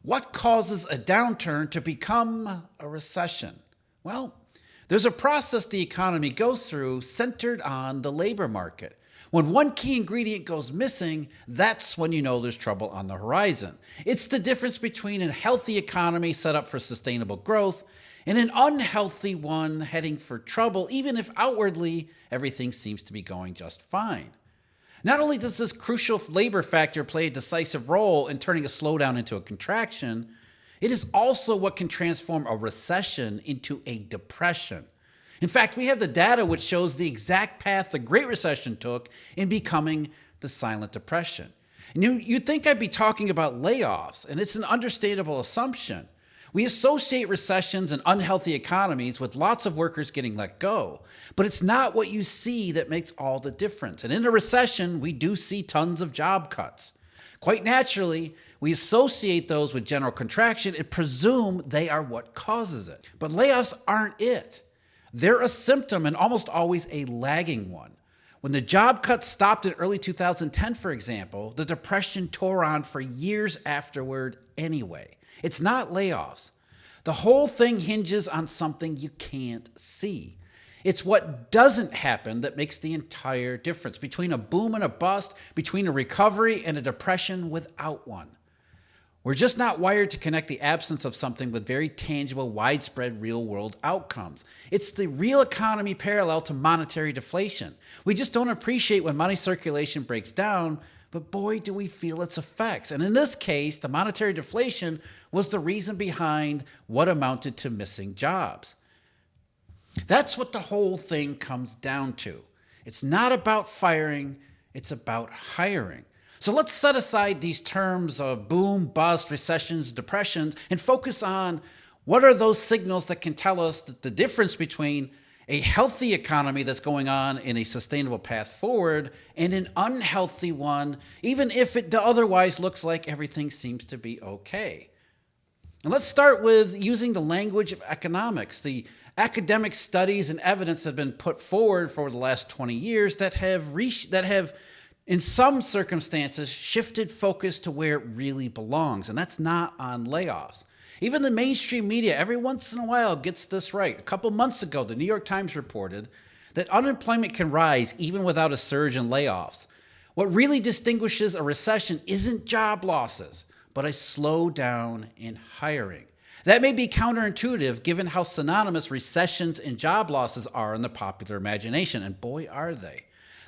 What causes a downturn to become a recession? Well, there's a process the economy goes through centered on the labor market. When one key ingredient goes missing, that's when you know there's trouble on the horizon. It's the difference between a healthy economy set up for sustainable growth and an unhealthy one heading for trouble, even if outwardly everything seems to be going just fine. Not only does this crucial labor factor play a decisive role in turning a slowdown into a contraction, it is also what can transform a recession into a depression. In fact, we have the data which shows the exact path the Great Recession took in becoming the silent depression. And you'd think I'd be talking about layoffs, and it's an understandable assumption. We associate recessions and unhealthy economies with lots of workers getting let go, but it's not what you see that makes all the difference. And in a recession, we do see tons of job cuts. Quite naturally, we associate those with general contraction and presume they are what causes it. But layoffs aren't it. They're a symptom and almost always a lagging one. When the job cuts stopped in early 2010, for example, the depression tore on for years afterward anyway. It's not layoffs. The whole thing hinges on something you can't see. It's what doesn't happen that makes the entire difference between a boom and a bust, between a recovery and a depression without one. We're just not wired to connect the absence of something with very tangible, widespread, real-world outcomes. It's the real economy parallel to monetary deflation. We just don't appreciate when money circulation breaks down, but boy, do we feel its effects. And in this case, the monetary deflation was the reason behind what amounted to missing jobs. That's what the whole thing comes down to. It's not about firing, it's about hiring. So let's set aside these terms of boom, bust, recessions, depressions, and focus on what are those signals that can tell us that the difference between a healthy economy that's going on in a sustainable path forward and an unhealthy one, even if it otherwise looks like everything seems to be okay. And let's start with using the language of economics, the academic studies and evidence that have been put forward for the last 20 years that have in some circumstances shifted focus to where it really belongs, and that's not on layoffs. Even the mainstream media every once in a while gets this right. A couple months ago, the New York Times reported that unemployment can rise even without a surge in layoffs. What really distinguishes a recession isn't job losses, but a slowdown in hiring. That may be counterintuitive given how synonymous recessions and job losses are in the popular imagination, and boy, are they.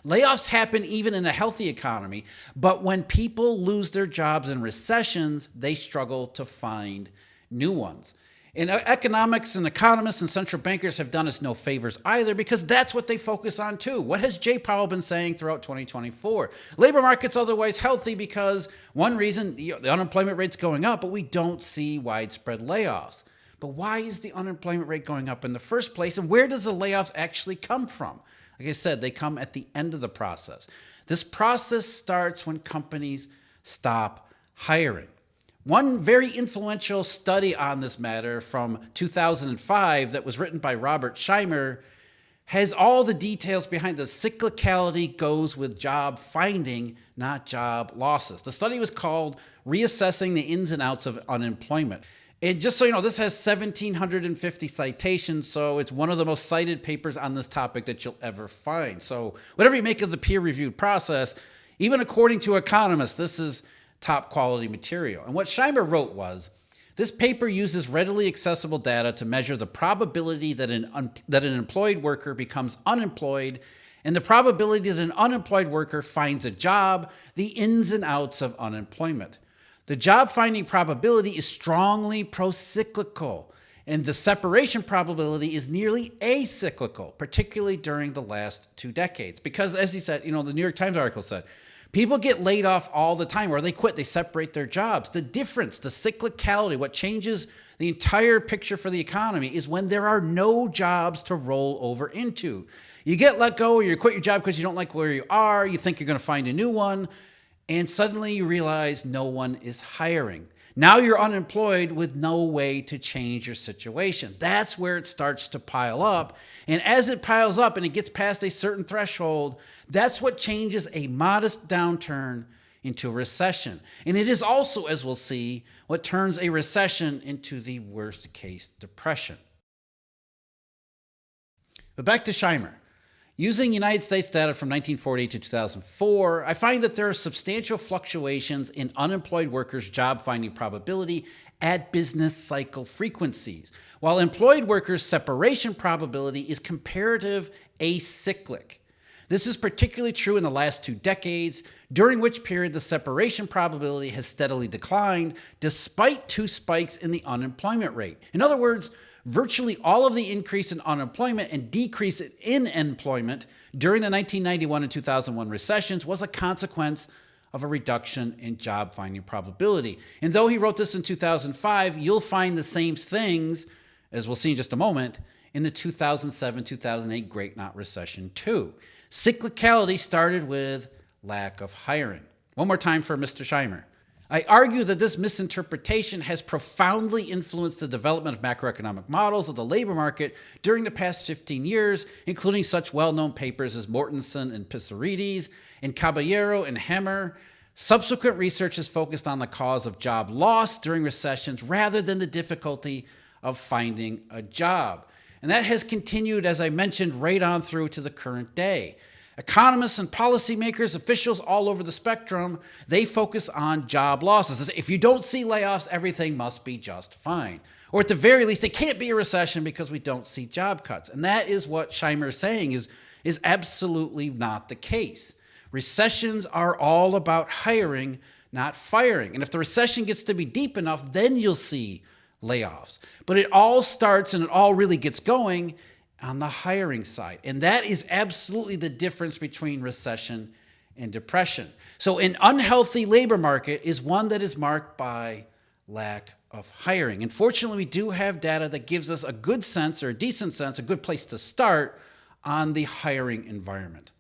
Layoffs happen even in a healthy economy, but when people lose their jobs in recessions, they struggle to find new ones. And economics and economists and central bankers have done us no favors either, because that's what they focus on too. What has Jay Powell been saying throughout 2024? Labor market's otherwise healthy because one reason, the unemployment rate's going up, but we don't see widespread layoffs. But why is the unemployment rate going up in the first place? And where does the layoffs actually come from? Like I said, they come at the end of the process. This process starts when companies stop hiring. One very influential study on this matter from 2005 that was written by Robert Shimer has all the details behind the cyclicality goes with job finding, not job losses. The study was called Reassessing the Ins and Outs of Unemployment. And just so you know, this has 1,750 citations, so it's one of the most cited papers on this topic that you'll ever find. So whatever you make of the peer-reviewed process, even according to economists, this is top quality material. And what Shimer wrote was, this paper uses readily accessible data to measure the probability that an employed worker becomes unemployed and the probability that an unemployed worker finds a job, the ins and outs of unemployment. The job finding probability is strongly pro-cyclical, and the separation probability is nearly acyclical, particularly during the last 2 decades. Because as he said, the New York Times article said, people get laid off all the time, or they quit, they separate their jobs. The difference, the cyclicality, what changes the entire picture for the economy is when there are no jobs to roll over into. You get let go, or you quit your job because you don't like where you are, you think you're going to find a new one, and suddenly you realize no one is hiring. Now you're unemployed with no way to change your situation. That's where it starts to pile up. And as it piles up and it gets past a certain threshold, that's what changes a modest downturn into a recession. And it is also, as we'll see, what turns a recession into the worst case depression. But back to Shimer. Using United States data from 1948 to 2004, I find that there are substantial fluctuations in unemployed workers' job finding probability at business cycle frequencies, while employed workers' separation probability is comparative acyclic. This is particularly true in the last 2 decades, during which period the separation probability has steadily declined despite 2 spikes in the unemployment rate. In other words, virtually all of the increase in unemployment and decrease in employment during the 1991 and 2001 recessions was a consequence of a reduction in job finding probability. And though he wrote this in 2005, you'll find the same things, as we'll see in just a moment, in the 2007-2008 Great Not Recession too. Cyclicality started with lack of hiring. One more time for Mr. Shimer. I argue that this misinterpretation has profoundly influenced the development of macroeconomic models of the labor market during the past 15 years, including such well-known papers as Mortensen and Pissarides, and Caballero and Hemmer. Subsequent research has focused on the cause of job loss during recessions rather than the difficulty of finding a job. And that has continued, as I mentioned, right on through to the current day. Economists and policymakers, officials all over the spectrum, they focus on job losses. If you don't see layoffs, everything must be just fine. Or at the very least, it can't be a recession because we don't see job cuts. And that is what Shimer is saying is absolutely not the case. Recessions are all about hiring, not firing. And if the recession gets to be deep enough, then you'll see layoffs. But it all starts and it all really gets going on the hiring side. And that is absolutely the difference between recession and depression. So an unhealthy labor market is one that is marked by lack of hiring. And fortunately, we do have data that gives us a good sense or a decent sense, a good place to start on the hiring environment.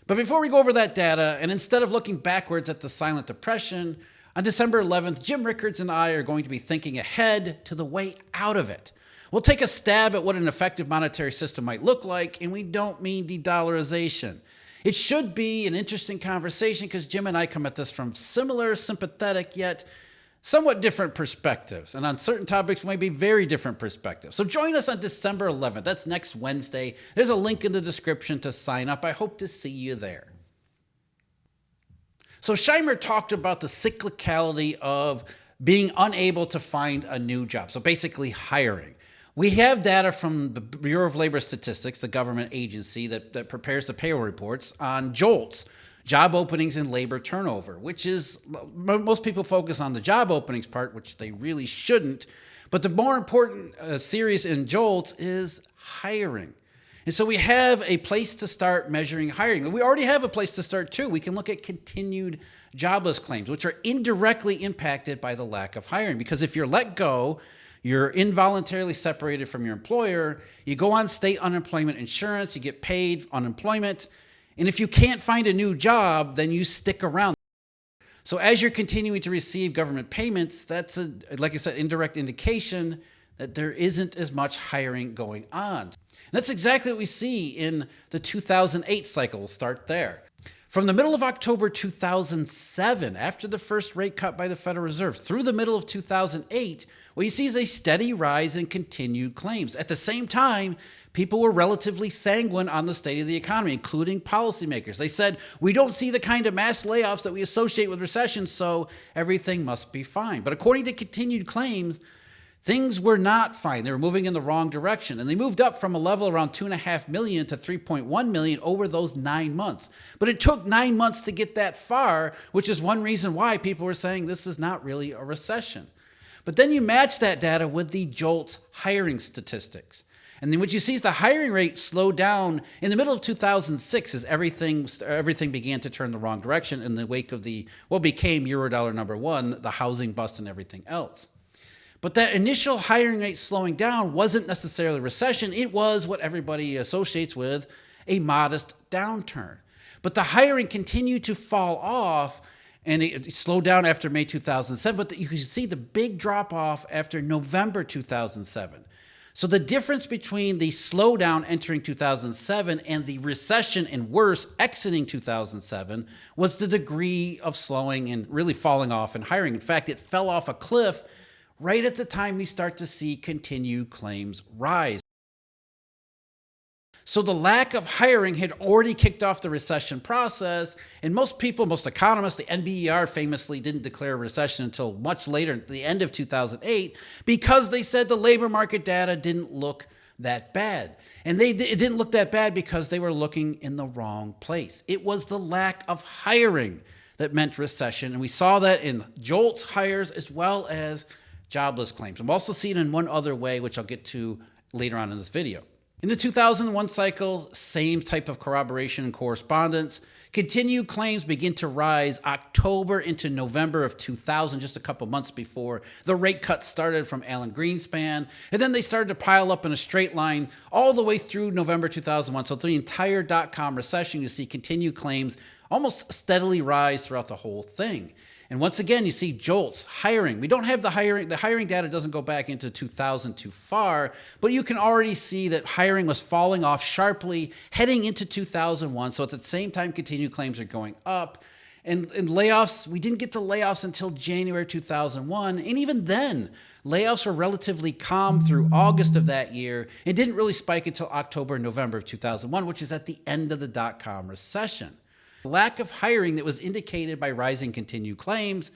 But before we go over that data, and instead of looking backwards at the silent depression, on December 11th, Jim Rickards and I are going to be thinking ahead to the way out of it. We'll take a stab at what an effective monetary system might look like, and we don't mean de-dollarization. It should be an interesting conversation because Jim and I come at this from similar, sympathetic, yet somewhat different perspectives. And on certain topics, might be very different perspectives. So join us on December 11th. That's next Wednesday. There's a link in the description to sign up. I hope to see you there. So Shimer talked about the cyclicality of being unable to find a new job. So basically hiring. We have data from the Bureau of Labor Statistics, the government agency that prepares the payroll reports, on JOLTS, job openings and labor turnover, which is, most people focus on the job openings part, which they really shouldn't. But the more important series in JOLTS is hiring. And so we have a place to start measuring hiring. We already have a place to start too. We can look at continued jobless claims, which are indirectly impacted by the lack of hiring. Because if you're let go, you're involuntarily separated from your employer, you go on state unemployment insurance, you get paid unemployment, and if you can't find a new job, then you stick around. So as you're continuing to receive government payments, that's, like I said, indirect indication that there isn't as much hiring going on. And that's exactly what we see in the 2008 cycle. We'll start there. From the middle of October 2007, after the first rate cut by the Federal Reserve, through the middle of 2008, what you see is a steady rise in continued claims. At the same time, people were relatively sanguine on the state of the economy, including policymakers. They said, we don't see the kind of mass layoffs that we associate with recessions, so everything must be fine. But according to continued claims, things were not fine. They were moving in the wrong direction. And they moved up from a level around 2.5 million to 3.1 million over those 9 months. But it took 9 months to get that far, which is one reason why people were saying this is not really a recession. But then you match that data with the JOLTS hiring statistics. And then what you see is the hiring rate slowed down in the middle of 2006 as everything began to turn the wrong direction in the wake of what became Eurodollar #1, the housing bust and everything else. But that initial hiring rate slowing down wasn't necessarily a recession. It was what everybody associates with a modest downturn. But the hiring continued to fall off, and it slowed down after May 2007. But you can see the big drop off after November 2007. So the difference between the slowdown entering 2007 and the recession and worse exiting 2007 was the degree of slowing and really falling off in hiring. In fact, it fell off a cliff right at the time we start to see continued claims rise. So the lack of hiring had already kicked off the recession process, and most people, most economists, the NBER famously didn't declare a recession until much later, at the end of 2008, because they said the labor market data didn't look that bad. And it didn't look that bad because they were looking in the wrong place. It was the lack of hiring that meant recession, and we saw that in JOLTS hires as well as jobless claims. I'm also seeing it in one other way, which I'll get to later on in this video. In the 2001 cycle, same type of corroboration and correspondence. Continued claims begin to rise October into November of 2000, just a couple months before the rate cut started from Alan Greenspan. And then they started to pile up in a straight line all the way through November 2001. So through the entire dot-com recession, you see continued claims almost steadily rise throughout the whole thing. And once again, you see JOLTS, hiring. We don't have the hiring data doesn't go back into 2000 too far, but you can already see that hiring was falling off sharply heading into 2001. So at the same time, continued claims are going up. And layoffs, we didn't get the layoffs until January 2001. And even then, layoffs were relatively calm through August of that year and didn't really spike until October and November of 2001, which is at the end of the dot-com recession. Lack of hiring that was indicated by rising continued claims,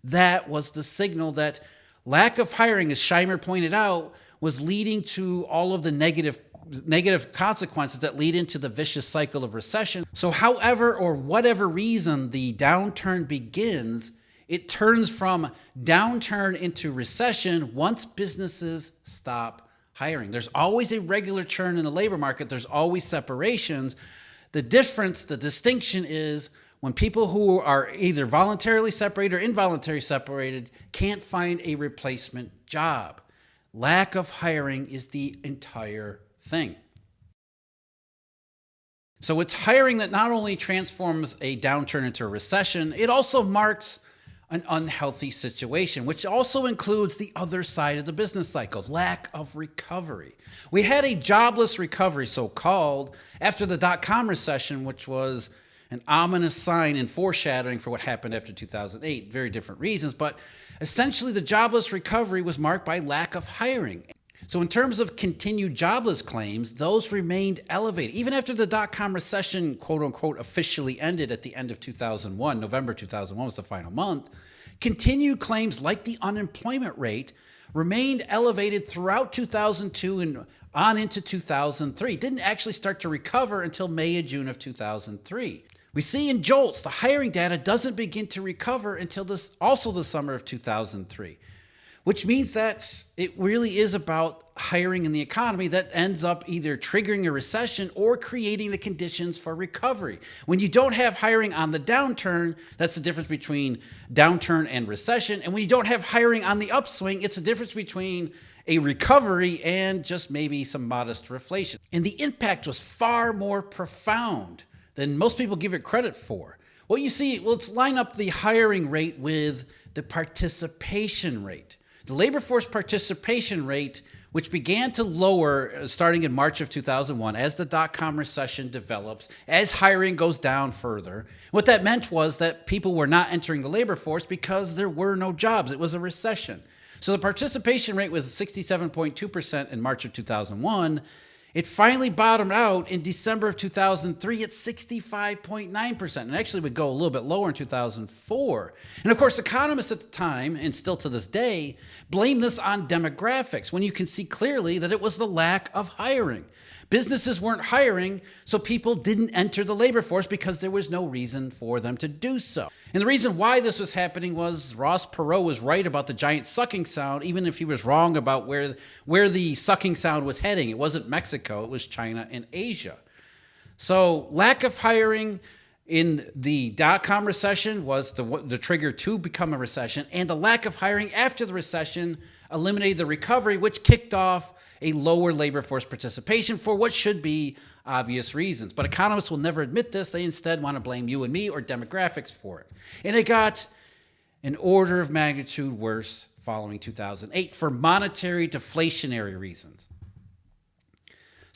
that was the signal that lack of hiring, as Shimer pointed out, was leading to all of the negative consequences that lead into the vicious cycle of recession. So however or whatever reason the downturn begins, it turns from downturn into recession once businesses stop hiring. There's always a regular churn in the labor market. There's always separations. The difference, the distinction is when people who are either voluntarily separated or involuntarily separated can't find a replacement job. Lack of hiring is the entire thing. So it's hiring that not only transforms a downturn into a recession, it also marks an unhealthy situation, which also includes the other side of the business cycle, lack of recovery. We had a jobless recovery, so-called, after the dot-com recession, which was an ominous sign and foreshadowing for what happened after 2008. Very different reasons, but essentially the jobless recovery was marked by lack of hiring. So in terms of continued jobless claims, those remained elevated. Even after the dot-com recession, quote unquote, officially ended at the end of 2001, November 2001 was the final month, continued claims like the unemployment rate remained elevated throughout 2002 and on into 2003. It didn't actually start to recover until May and June of 2003. We see in JOLTS, the hiring data doesn't begin to recover until also the summer of 2003. Which means that it really is about hiring in the economy that ends up either triggering a recession or creating the conditions for recovery. When you don't have hiring on the downturn, that's the difference between downturn and recession. And when you don't have hiring on the upswing, it's the difference between a recovery and just maybe some modest reflation. And the impact was far more profound than most people give it credit for. Well, you see, let's line up the hiring rate with the participation rate. The labor force participation rate, which began to lower starting in March of 2001 as the dot-com recession develops, as hiring goes down further. What that meant was that people were not entering the labor force because there were no jobs. It was a recession. So the participation rate was 67.2% in March of 2001. It finally bottomed out in December of 2003 at 65.9%, and actually would go a little bit lower in 2004. And of course, economists at the time, and still to this day, blame this on demographics, when you can see clearly that it was the lack of hiring. Businesses weren't hiring, so people didn't enter the labor force because there was no reason for them to do so. And the reason why this was happening was Ross Perot was right about the giant sucking sound, even if he was wrong about where the sucking sound was heading. It wasn't Mexico, it was China and Asia. So lack of hiring in the dot-com recession was the trigger to become a recession, and the lack of hiring after the recession eliminated the recovery, which kicked off a lower labor force participation for what should be obvious reasons. But economists will never admit this. They instead want to blame you and me or demographics for it. And it got an order of magnitude worse following 2008 for monetary deflationary reasons.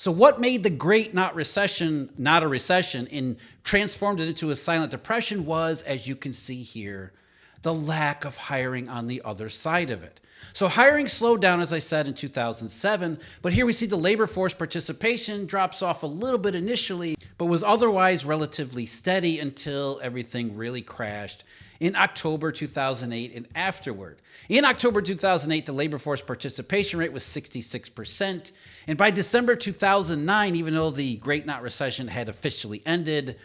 So what made the great not a recession and transformed it into a silent depression was, as you can see here, the lack of hiring on the other side of it. So hiring slowed down, as I said, in 2007, but here we see the labor force participation drops off a little bit initially, but was otherwise relatively steady until everything really crashed in October 2008 and afterward. In October 2008, the labor force participation rate was 66%, and by December 2009, even though the Great Not Recession had officially ended,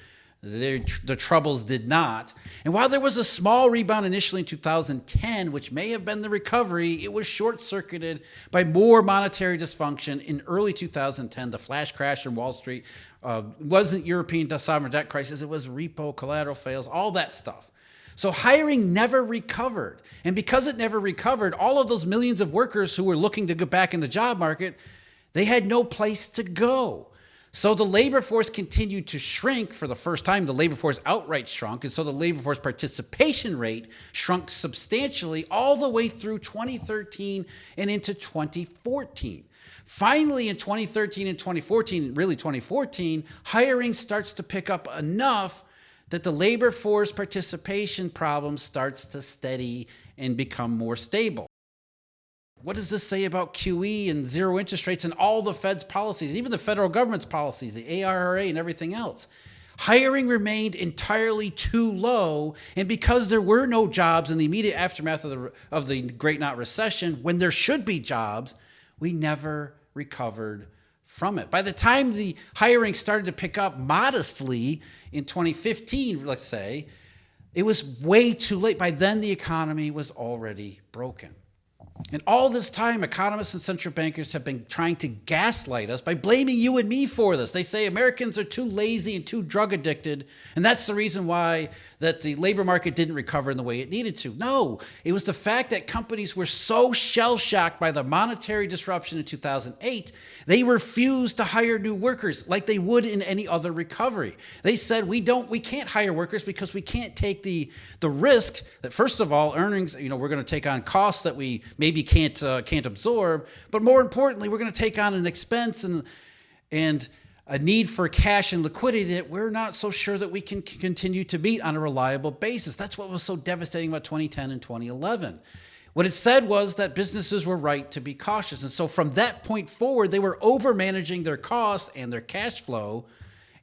the troubles did not. And while there was a small rebound initially in 2010, which may have been the recovery, it was short-circuited by more monetary dysfunction in early 2010. The flash crash in Wall Street wasn't European sovereign debt crisis. It was repo, collateral fails, all that stuff. So hiring never recovered. And because it never recovered, all of those millions of workers who were looking to get back in the job market, they had no place to go. So the labor force continued to shrink. For the first time, the labor force outright shrunk. And so the labor force participation rate shrunk substantially all the way through 2013 and into 2014. Finally, in 2013 and 2014, really 2014, hiring starts to pick up enough that the labor force participation problem starts to steady and become more stable. What does this say about QE and zero interest rates and all the Fed's policies, even the federal government's policies, the ARRA and everything else? Hiring remained entirely too low, and because there were no jobs in the immediate aftermath of the Great Not Recession, when there should be jobs, we never recovered from it. By the time the hiring started to pick up modestly in 2015, let's say, it was way too late. By then, the economy was already broken. And all this time, economists and central bankers have been trying to gaslight us by blaming you and me for this. They say Americans are too lazy and too drug addicted, and that's the reason why that the labor market didn't recover in the way it needed to. No, it was the fact that companies were so shell-shocked by the monetary disruption in 2008, they refused to hire new workers like they would in any other recovery. They said, we can't hire workers because we can't take the risk that, first of all, earnings, we're going to take on costs that we maybe can't absorb, but more importantly, we're going to take on an expense and a need for cash and liquidity that we're not so sure that we can continue to meet on a reliable basis. That's what was so devastating about 2010 and 2011. What it said was that businesses were right to be cautious. And so from that point forward, they were over-managing their costs and their cash flow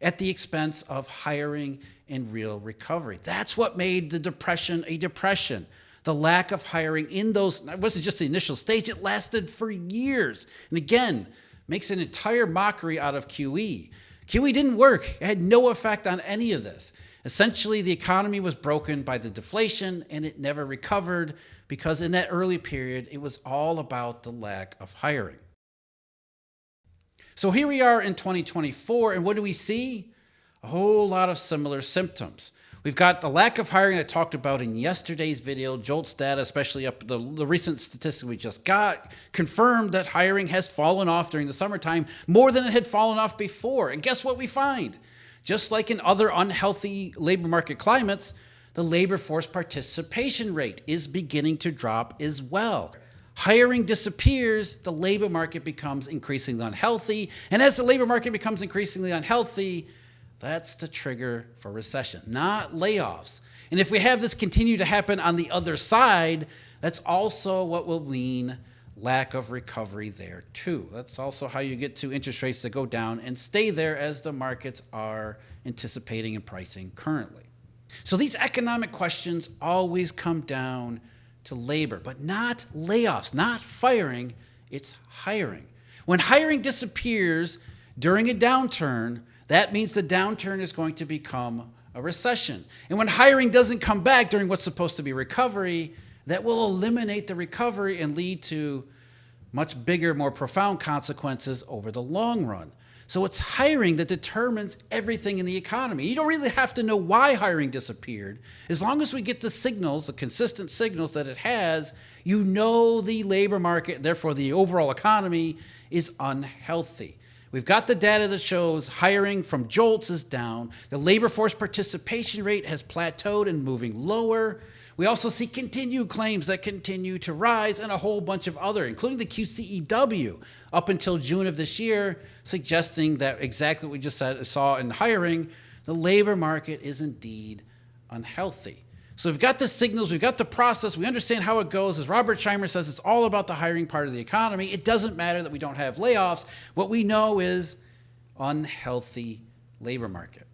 at the expense of hiring and real recovery. That's what made the depression a depression. The lack of hiring in those, it wasn't just the initial stage, it lasted for years. And again, makes an entire mockery out of QE. QE didn't work. It had no effect on any of this. Essentially, the economy was broken by the deflation, and it never recovered because in that early period, it was all about the lack of hiring. So here we are in 2024, and what do we see? A whole lot of similar symptoms. We've got the lack of hiring I talked about in yesterday's video. JOLTS data, especially up the recent statistic we just got, confirmed that hiring has fallen off during the summertime more than it had fallen off before. And guess what we find? Just like in other unhealthy labor market climates, the labor force participation rate is beginning to drop as well. Hiring disappears, the labor market becomes increasingly unhealthy. And as the labor market becomes increasingly unhealthy, that's the trigger for recession, not layoffs. And if we have this continue to happen on the other side, that's also what will mean lack of recovery there too. That's also how you get to interest rates that go down and stay there as the markets are anticipating and pricing currently. So these economic questions always come down to labor, but not layoffs, not firing, it's hiring. When hiring disappears during a downturn, that means the downturn is going to become a recession. And when hiring doesn't come back during what's supposed to be recovery, that will eliminate the recovery and lead to much bigger, more profound consequences over the long run. So it's hiring that determines everything in the economy. You don't really have to know why hiring disappeared. As long as we get the signals, the consistent signals that it has, you know the labor market, therefore the overall economy, is unhealthy. We've got the data that shows hiring from JOLTS is down. The labor force participation rate has plateaued and moving lower. We also see continued claims that continue to rise and a whole bunch of other, including the QCEW up until June of this year, suggesting that exactly what we just saw in hiring, the labor market is indeed unhealthy. So we've got the signals, we've got the process, we understand how it goes. As Robert Shimer says, it's all about the hiring part of the economy. It doesn't matter that we don't have layoffs. What we know is unhealthy labor market.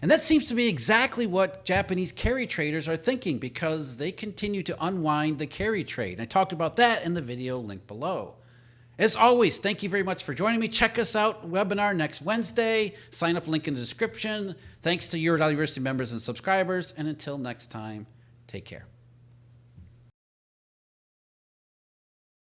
And that seems to be exactly what Japanese carry traders are thinking, because they continue to unwind the carry trade. And I talked about that in the video linked below. As always, thank you very much for joining me. Check us out, webinar next Wednesday. Sign up, link in the description. Thanks to Eurodollar University members and subscribers. And until next time, take care.